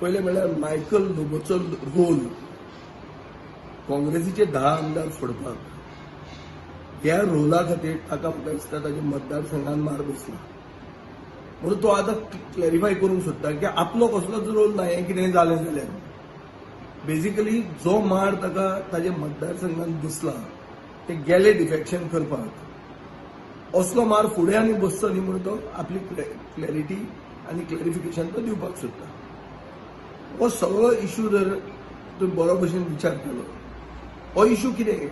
पहिले म्हणल्यार Michael लोबोचो role काँग्रेसीचे 10 आमदार फोडपाक ह्या रोला खातीर ताका म्हाका दिसता ताच्या मतदारसंघात मार बसला. म्हणून तो आतां क्लॅरिफाय करूंक सोदता की आपलो कसलोच रोल ना हें कितें जालें जाल्यार. बेसिकली जो मार ताका ताच्या मतदारसंघात बसला ते गेले डिफेक्शन करपाक असलो मार फुडें आनी बसचो न्ही म्हणून तो आपली क्लॅरिटी आनी क्लॅरिफिकेशन तो दिवपाक सोदता. हो सगळो इश्यू जर तुवें बरो भशेन विचार केलो, हो इश्यू कितें?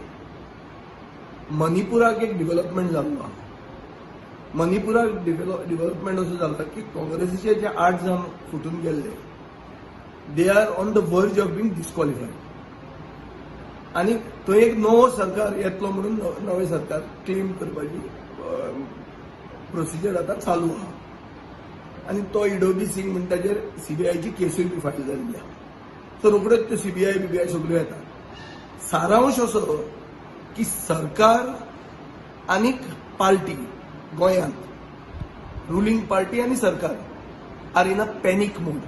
मणिपुराक एक डेव्हलपमेंट जाल्लो आहा. मणिपुराक डेव्हलपमेंट असो जाला की काँग्रेसीचे जे 8 जाण फुटून गेल्ले दे आर ऑन द वर्ज ऑफ बींग डिस्क्वॉलिफायड. आनी थंय एक नवो सरकार येतलो म्हणून नवें सरकार क्लेम करपाची प्रोसिजर आतां चालू आहा. आनी तो इडोबी सिंग म्हणटा ताचेर सीबीआयची केसूय बी फायल जाल्ली आहा. सो रोखड्योच त्यो सीबीआय बीबीआय सगळ्यो येता. सारांश असो की सरकार आनीक पार्टी गोंयांत रुलिंग पार्टी आनी सरकार are in a panic mode.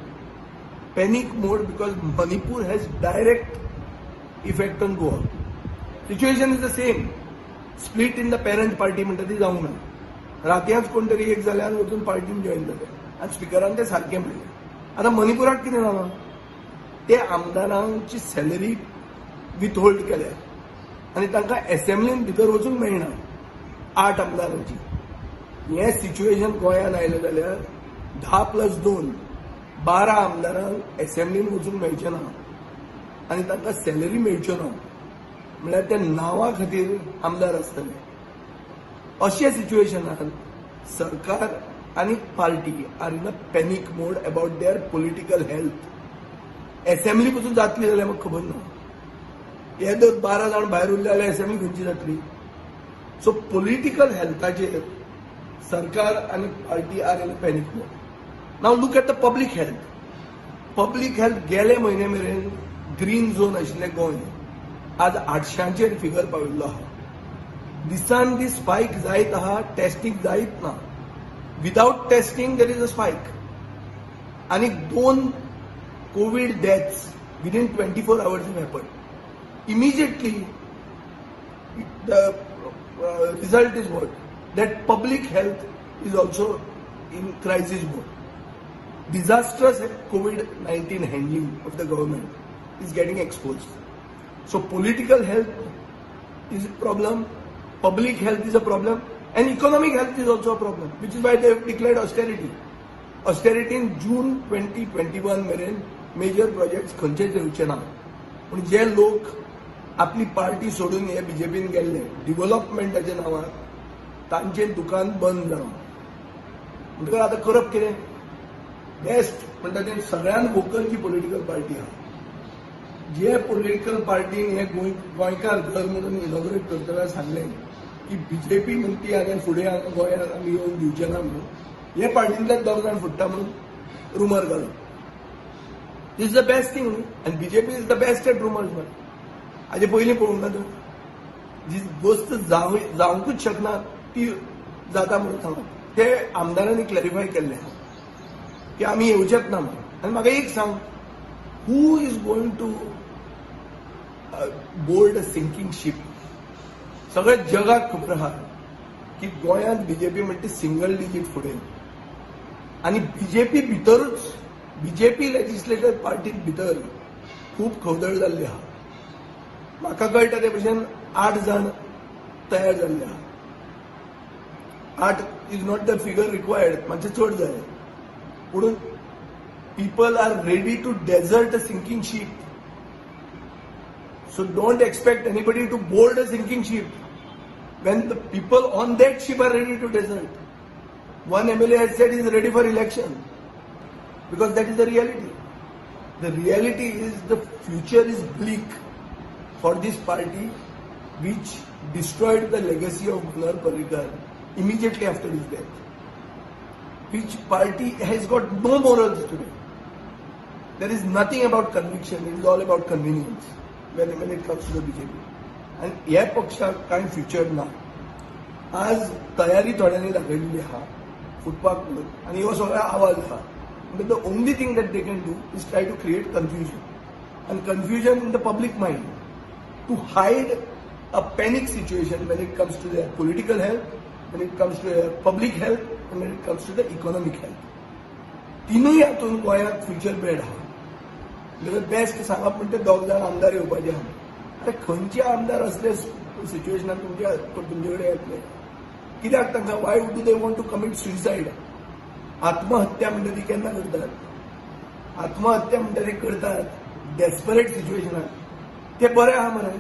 Panic mode because Manipur has direct effect on Goa. Situation is the same. Split in the parent party म्हणटा ती जावंक ना. रातयांच कोण तरी एक जाले आनी वचून पार्टीन जॉईन जाले आनी स्पिकरान ते सारकें म्हणलें. आतां मणिपुराक कितें जालां? ते आमदारांची सॅलरी विथहोल्ड केल्या आनी तांकां असेंब्लीन भितर वचूंक मेळना 8 आमदारांची. हें सिच्युएशन गोंयांत आयलें जाल्यार 10+2 12 आमदारांक असेंब्लीन वचूंक मेळचें ना आनी तांकां सॅलरी मेळच्यो ना. म्हळ्यार ते नांवा खातीर आमदार आसतले. अशे सिच्युएशनांत सरकार आनी party are in a panic mode about their political health. Assembly पसून जातली जाल्यार म्हाका खबर ना. हे जर 12 जाण भायर उरले जाल्यार असेंब्ली खंयची जातली? सो पॉलिटिकल हेल्थाचेर सरकार आनी party are in a panic mode. Now look at the public health. Public health गेले म्हयने मेरेन ग्रीन झोन आशिल्लें गोंय आज 800चेर फिगर पाविल्लो आहा. दिसान दीस स्पायक जायत आहा. टेस्टिंग जायत ना. Without testing there is a spike. आनी 2 Covid deaths within 24 hours have happened. Immediately, the result is what? That public health is also in crisis mode. Disastrous COVID-19 handling of the government is getting exposed. So political health is a problem, public health is a problem, and economic health is also a problem, which is why they have declared austerity. Austerity in June 2021 मेरेन major projects खंयचेच येवचे ना. पूण जे लोक आपली party सोडून हे बीजेपीन गेल्ले डेव्हलपमेंटाच्या नांवार तांचें दुकान बंद जालां. म्हणटकच आतां करप कितें? बेस्ट म्हणटा तें सगळ्यान वोकल जी पॉलिटिकल पार्टी आहा. जे पॉलिटिकल पार्टीन हे गोंयकार घर म्हणून इनॉग्रेट करतना सांगलें की बीजेपी म्हणटी हांवें फुडें गोंयांत आमी येवन दिवचे ना म्हणून, हे पार्टींतल्याच 2 जाण फुट्टा म्हणून रुमर घालप. This is the best thing, and BJP is the best at rumors. हाजे पयलीं पळोवंक ना तुवें? जी गोष्ट जावंकूच शकना ती जाता म्हणून सांगप. ते आमदारांनी क्लॅरिफाय केल्लें की आमी येवचेच ना म्हणून. आनी म्हाका एक सांग, who is going to board a sinking ship? सगळ्या जगाक खबर आहा की गोंयांत बीजेपी म्हणटा ती सिंगल डिजीट फुडें. आनी बीजेपी भितरूच बीजेपी लेजिस्लेटिव्ह पार्टी भितर खूब खवदळ जाल्ली आहा. म्हाका कळटा ते भशेन 8 जाण तयार जाल्ले आहा. 8 is not the figure required, मातशें चड जाय. पूण people are ready to desert a sinking ship. So don't expect anybody to board a sinking ship when the people on that ship are ready to desert. One MLA has said he is ready for election. Because that is the reality. The reality is the future is bleak for this party which destroyed the legacy of Gunnar Parrikar immediately after his death. Which party has got no morals today. There is nothing about conviction. It is all about convenience when it comes to the BJP. And ह्या पक्षाक कांय future ना. आज तयारी थोड्यांनी दाखयलेली आहा फुटपाक म्हणून, आनी हो सगळो आवाज आहा. But the only thing that they can do is try to create confusion. And confusion in the public mind to hide a panic situation when it comes to their political health, when it comes to their public health, and when it comes to the economic health. तिनूय हातून गोंयांत future bed आहा. म्हणजे best सांगप म्हणटा दोग जाण आमदार येवपाचे आहा. अरे खंयचे आमदार असले सिच्युएशनात तुमचे कडेन येतले? कित्याक तांकां why do they want to commit suicide? आत्महत्या म्हणटा ती केन्ना करतात? आत्महत्या म्हणटा ती करतात डेस्परेट सिच्युएशनात. ते बरें आहा मरे,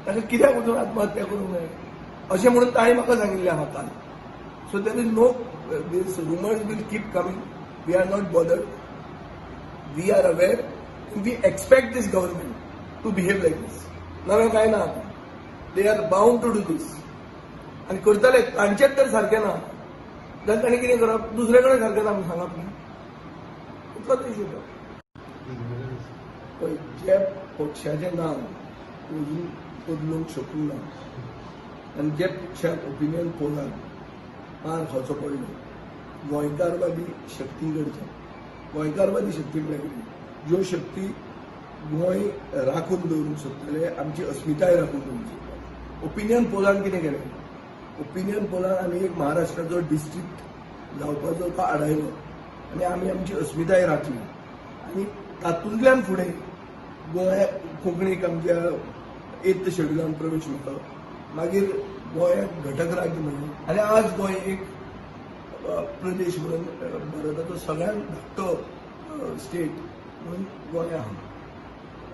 ताका कित्याक वचून आत्महत्या करूंक जाय अशें म्हणून ताणें म्हाका सांगिल्लें आहा काल. So there is no this rumours will keep coming. We are not bothered. We are aware. We expect this government to behave like this. नवें कांय ना. They are bound to do this. आनी करतले तांचेच तर सारकें ना जाल्यार ताणें कितें करप? दुसरे कडेन सारकें ना म्हणून सांगप न्ही. इतलोच इशू तो. पळय, जे पक्षाचें नांव अजून बदलूंक शकूंक ना आनी जे पक्षाक ओपिनियन पोलान पार खावचो पडलो, गोंयकारवादी शक्तीकडच्यान. गोंयकारवादी शक्ती म्हळ्यार ज्यो शक्ती गोंय राखून दवरूंक सोदताले, आमची अस्मिताय राखून दवरूंक सोदताले. ओपिनियन पोलान कितें केलें? ओपिनियन पोलान आमी एक महाराष्ट्राचो डिस्ट्रिक्ट जावपाचो तो आडायलो आनी आमी आमची अस्मिताय राखली. आनी तातूंतल्यान फुडें गोंय कोंकणीक आमच्या 8th शेड्युलान प्रवेश मेळ्ळो. मागीर गोंयाक घटक राज्य म्हणून आनी आज गोंय एक प्रदेश म्हणून भारताचो सगळ्यांत धाकटो स्टेट म्हणून गोंय आहा.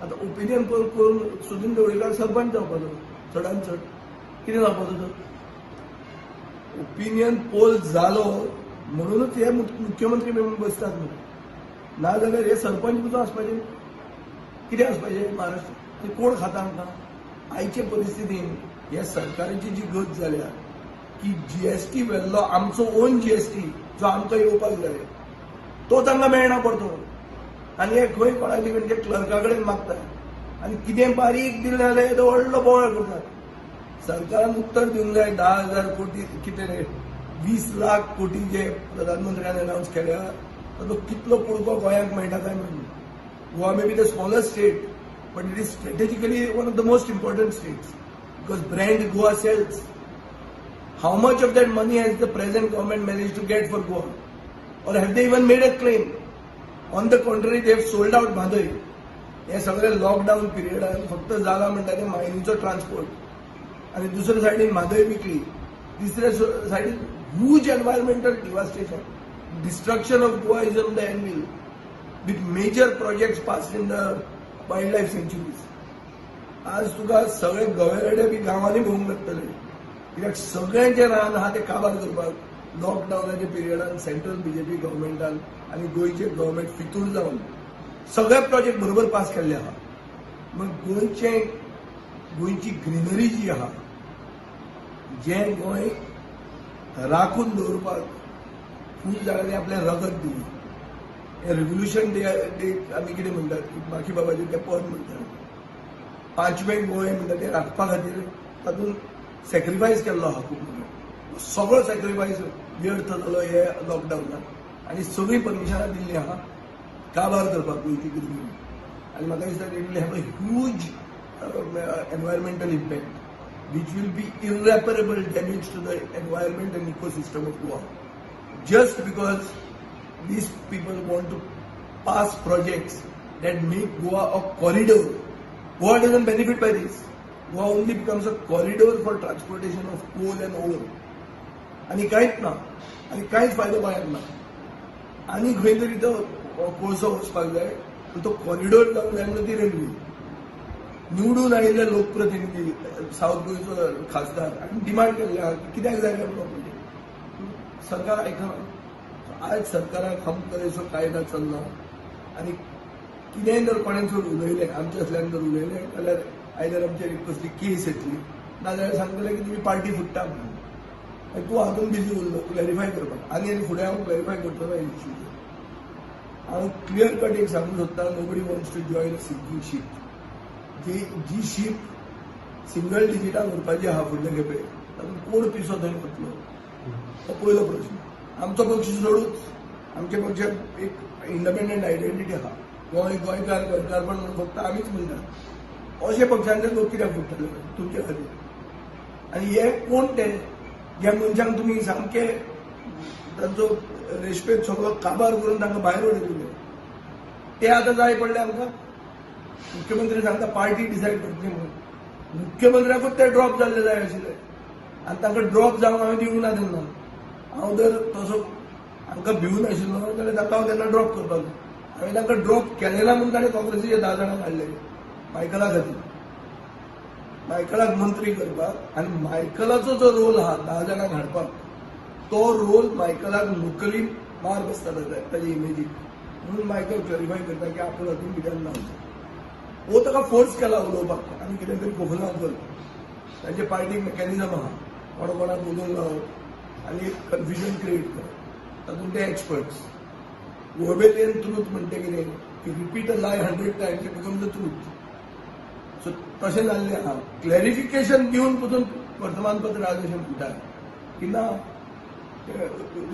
आतां ओपिनियन पोल करून सुदीन ढवळीकर सरपंच जावपाचो चडांत चड. कितें जावपाचो तो? ओपिनियन पोल जालो म्हणूनच हे मुख्यमंत्री मेळून बसतात न्हू. ना जाल्यार हे सरपंच कसो आसपाचें? कितें आसपाचें महाराष्ट्र? कोण खाता आमकां? आयचे परिस्थितीन ह्या सरकाराची जी गत जाल्या की जीएसटी वेल्लो आमचो ओन जीएसटी जो आमकां येवपाक जाय तो तांकां मेळना परतो. आनी हे खंय कोणाली म्हणजे क्लर्का कडेन मागतात आनी कितें बारीक दिलें जाल्यार तो व्हडलो बोवाळ करतात. सरकारान उत्तर दिवंक जाय 10,000 कोटी कितें रे 20 लाख कोटी जे प्रधानमंत्र्यान अनाउन्स केल्या तो कितलो पळोवपाक गोंयांक मेळटा काय म्हणून. Goa may be the smaller state but it is strategically one of the most important states because brand Goa sells. How much of that money has the present government managed to get for Goa? Or have they even made a claim? On the contrary, they have sold out Bhadai. हे सगळे lockdown पिरियडान फक्त जागा म्हणटा ते मायनीचो transport आनी दुसरे सायडीन म्हादय विकली. तिसऱ्या सायडीन huge environmental devastation. Destruction of Goa is on the anvil with major projects passed in the wild centuries. आज तुका सगळे गवेरेडे बी गांवांनी भोवंक लागतले कित्याक सगळ्यांचे रान आहा ते काबार करपाक लॉकडावनाच्या पिरियडान सेंट्रल बीजेपी गव्हर्मेंटान आनी गोंयचे गव्हर्मेंट फितूर जावन सगळे प्रोजेक्ट बरोबर पास केल्ले आहा. मग गोंयची ग्रीनरी जी आहा जे गोंय राखून दवरपाक खूब जाणांनी आपले रगत दिली. रेव्होल्युशन डे आमी कितें म्हणटात की बाकी बाबाजी ते पद म्हणटात. 5वें गोंय म्हणटा ते राखपा खातीर तातूंत सॅक्रिफायस केल्लो आहा खूब. सगळो सॅक्रिफायस व्यर्थ जालो हे लॉकडावनात आनी सगळी परमिशनां दिल्ली आहा काबार करपाक गोंयची ग्रीनरी. आनी म्हाका दिसता it will have a huge environmental impact which will be irreparable damage to the environment and ecosystem of Goa just because these people want to pass projects that make Goa a corridor. Goa doesn't benefit by this. Goa only becomes a corridor for transportation of coal and ore. आणि कांयच ना आनी कांयच फायदो गोंयांक ना. आनी खंय तरी तो कोळसो वचपाक जाय तो कॉरिडोर जावंक जाय म्हणून ती रेल्वे. निवडून आयिल्ले लोकप्रतिनिधी सावथ गोंयचो खासदार आनी डिमांड केल्ले आहा कित्याक जाय काय म्हणून सरकार आयकना. आज सरकाराक हम तरेचो कायदा चल्ला आनी कितेंय जर कोणें चड उलयलें आमचे असल्यान जर उलयलें जाल्यार आयदर आमचेर एक कसली केस येतली नाजाल्यार सांगतले की तुमी पार्टी फुट्टा म्हणून. तूं हातूंत बिजी उरलो क्लॅरिफाय करपाक आनी फुडें हांव क्लॅरिफाय करतलो हे इश्यू. हांव क्लियर कट एक सांगूंक सोदतां nobody wants to join a sinking ship. जी शीप सिंगल डिजिटान उरपाची आहा फुडले खेपे तातूंत कोण पिसो थंय वतलो तो पयलो प्रश्न. आमचो पक्ष सोडूच आमच्या पक्षात एक इंडिपेंडंट आयडेंटिटी आहा. गोंयकार गोंयकारपण म्हणून फक्त आमीच म्हणटा. अशा पक्षांचे लोक कित्याक फुट्टले तुमचे खातीर? आनी हे कोण ते ज्या मनशांक तुमी सामके तांचो रेस्पेक्ट सगळो काबार करून तांकां भायर उडयले? ते आतां जाय पडले आमकां. मुख्यमंत्री सांगता पार्टी डिसायड करतली म्हणून. मुख्यमंत्र्याकूच ते ड्रॉप जाल्ले जाय आशिल्ले आनी तांकां ड्रॉप जावंक हांवें दिवंक ना तेन्ना. हांव जर तसो हांकां भिवून आशिल्लो जाल्यार ताका हांव तेन्ना ड्रॉप करपाक जाय. हांवें तांकां ड्रॉप केलें ना म्हणून ताणें काँग्रेसीचे 10 जाणां काडले मायकला खातीर. मायकलाक मंत्री करपाक आनी मायकलाचो जो रोल आहा 10 जाणांक हाडपाक, तो रोल मायकलाक नोकरी मार बसता ताच्या इमेजीक. म्हणून मायकल क्लॅरिफाय करता की आपूण हातूंत कित्याक ना. हो ताका फोर्स केला उलोवपाक आनी कितें तरी खोखलां करता. तांचे पार्टीक मेकॅनिझम आहा कोणा कोणाक उलोवंक लावप आनी एक कन्फ्युजन क्रिएट करप. तातूंत ते एक्सपर्ट्स. गोबेलियन ट्रूथ म्हणटा कितें की repeat a lie 100 Times it becomes the truth. So तशें जाल्लें आहा. क्लॅरिफिकेशन दिवन पसून वर्तमानपत्र आज अशें म्हणटा की ना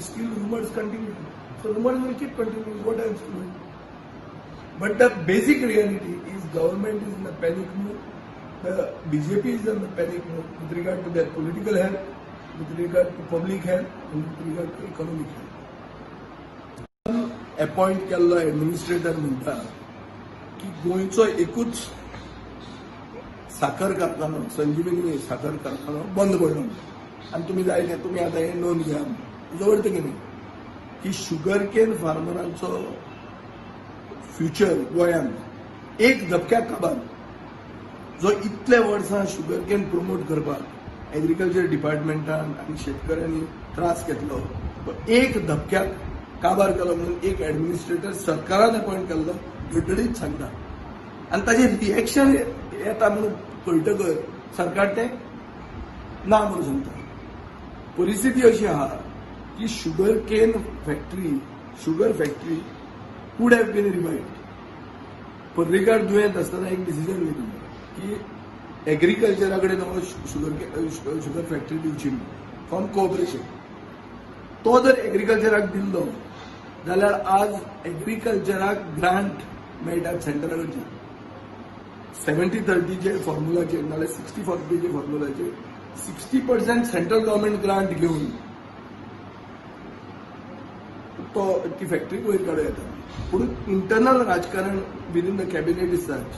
still rumours continue. So rumours will keep continue. What else to do? But the basic reality is government is in a panic mode. The BJP is in a panic mode with regard to their political health, with regard to public health, and with regard to economic health. Appoint केल्लो administrator म्हणटा की गोंयचो एकूच साखर कारखानो संजीवनी साखर कारखानो बंद पडलो. आनी तुमी जाय ते तुमी आतां हें नोंद घ्या. तुजो अर्थ कितें की शुगर केन फार्मरांचो फ्युचर गोंयांत एक धपक्याक काबार. जो इतले वर्सां शुगर केन प्रमोट करपाक एग्रीकल्चर डिपार्टमेंटान आनी शेतकऱ्यांनी त्रास घेतलो, तो एक धपक्याक काबार केलो म्हणून एक एडमिनिस्ट्रेटर सरकारान अपॉइंट केल्लो घडघडीत सांगता. आनी ताचें रिएक्शन येता म्हणून कळटकर सरकार तें ना म्हणून सांगता. परिस्थिती अशी आहा की sugar cane factory, sugar factory could have been revived. Parrikar दुयेंत आसतना एक डिसिजन घेतलो की एग्रीकल्चरा कडेन शुगर फॅक्टरी दिवची फ्रॉम कोऑपरेशन. तो जर एग्रीकल्चराक दिल्लो जाल्यार आज एग्रीकल्चराक ग्रांट मेळटात सेंटरा कडच्यान 70-30चे फॉर्म्युलाचेर नाल्यार 60-40चे फॉर्म्युलाचेर 60% सेंट्रल गव्हर्मेंट ग्रांट घेवन तो ती फॅक्टरी वयर काडूं येता. पूण इंटरनल राजकारण within the cabinet is such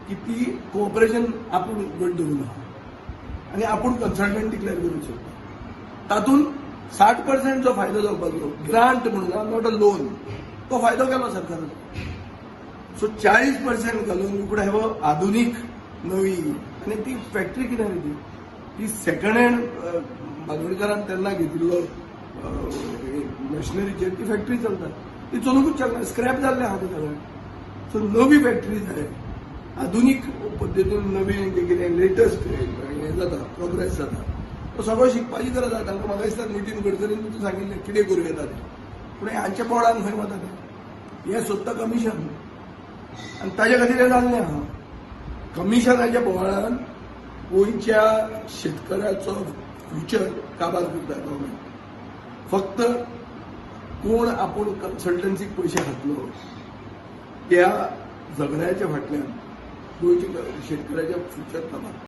की ती कोऑपरेशन आपूण घट धरून आहा आनी आपूण कन्सल्टंट डिक्लेअर करूंक शकता. तातूंत 60% जो फायदो जावपाक जाय ग्रांट म्हणून नॉट अ लोन, तो फायदो केलो सरकारान. सो 40% घालून यू कूड हॅव अ आधुनीक नवी. आनी ती फॅक्टरी कितें ती ती सेकंड हँड बांदोडकरान तेन्ना घेतिल्लो मशिनरीचेर ती फॅक्टरी चलता. ती चलूंकूच शकना, स्क्रॅप जाल्ले आहा ते सगळें. सो नवी फॅक्टरी जाय, आधुनीक पद्दतीन नवीन कितें लेटस्ट हें जाता, प्रोग्रेस जाता. तो सगळो शिकपाची गरज आसा. तांकां म्हाका दिसता नितीन गडकरीन तुमचें सांगिल्लें कितें करूं येता तें. पूण हांच्या बोर्डान खंय वता तें हें सोदता कमिशन आनी ताजे खातीर हें जाल्लें आहा. कमिशनाच्या बोर्डान गोंयच्या शेतकऱ्याचो फ्युचर काबार करता गव्हर्मेंट. फक्त कोण आपूण कन्सल्टन्सीक पयशे घातलो त्या झगड्याच्या फाटल्यान गोंयच्या शेतकऱ्याच्या फ्युचर काबार.